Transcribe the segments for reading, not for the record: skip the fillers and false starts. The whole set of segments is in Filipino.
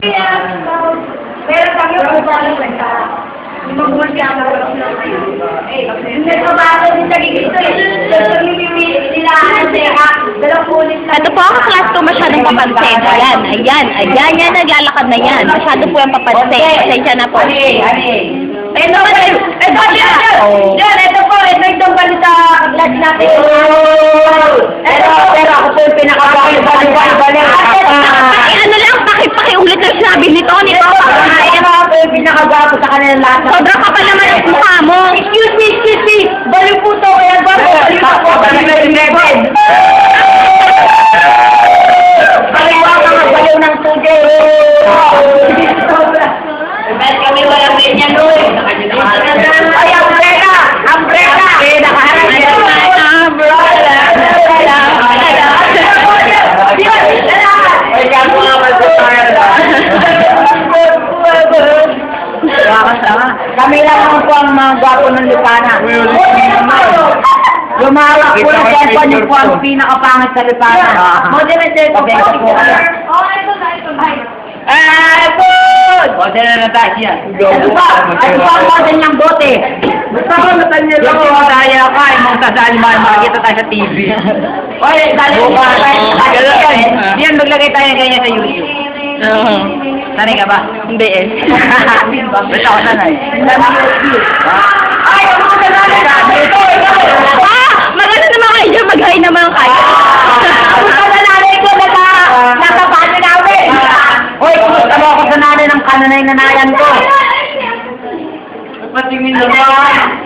Pero kami yung upaling kwenta. Yung mabuhay ka ang hindi ko ba ito din sa gigito eh. Gusto nila dalawang ulit lang. Ito po ang class ko masyadong papansin. Ayan, yan, naglalakad na yan. Masyado po yung papansin. Pasensya na po. Ito po, ito itong balita class natin. Pero ako po yung pinakabalik. Ano lang, pakiulit ang sinabi nito. Ako yung pinakagapo sa kanila lahat. Sobra ka pa naman ang mukha mo. Excuse me. Baliw po to. Kaya ba po? Baliw ng tugay. Kami walang ganyan, Loy. Ay, umbrella! Nakaharap niya. Ay, kamo nga magpapayag lang. Kami lang naman po ang mga gwapo ng Lipana. Lumawak po ng cellphone niyo po ang pinakapangit sa Lipana. Moderator po. Model na tayo siya. Ito pa ang model ng bote. Basta ko natanya lang. Yung madaya ka, yung mga sasali makikita tayo sa TV. Oy, dali mo ba? Diyan, maglagay tayo ganyan sa YouTube. Sanay ka ba? Hindi eh. Basta ako sanay. Ay, ako sanay. Maganda naman kayo dyan. Mag-hi naman kayo. Ako sanay ko nakapano namin. Hoy, kumusta mo ako sa nanay ng kananay na nayan ko? Patingin naman.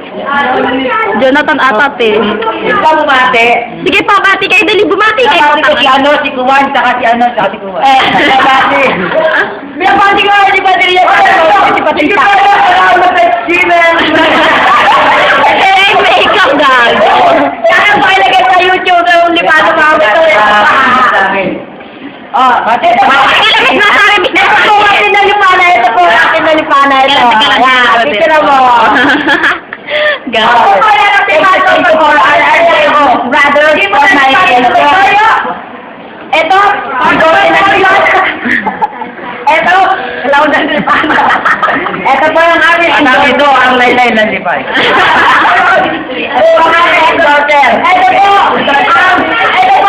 Jonathan Atat eh. Ikaw bumate. Sige po, bati kayo. Dali bumati kayo. Bumati ko si Kuwan, saka si Kuwan. Bumati. Binabati ko si Patricia. Si Patricia. Salamat sa Steven. Eh, make-up gag. Sana pa ilagay sa YouTube na Lipano kami to. Bate. Ilagay na sa akin. Ito po atin na Lipana. Ito. Picture mo. Gag. Brothers for my Ito, ito, laon ng Lipana. Ito po yung aming ito, ang laylay ng Lipay. Ito po, ito po,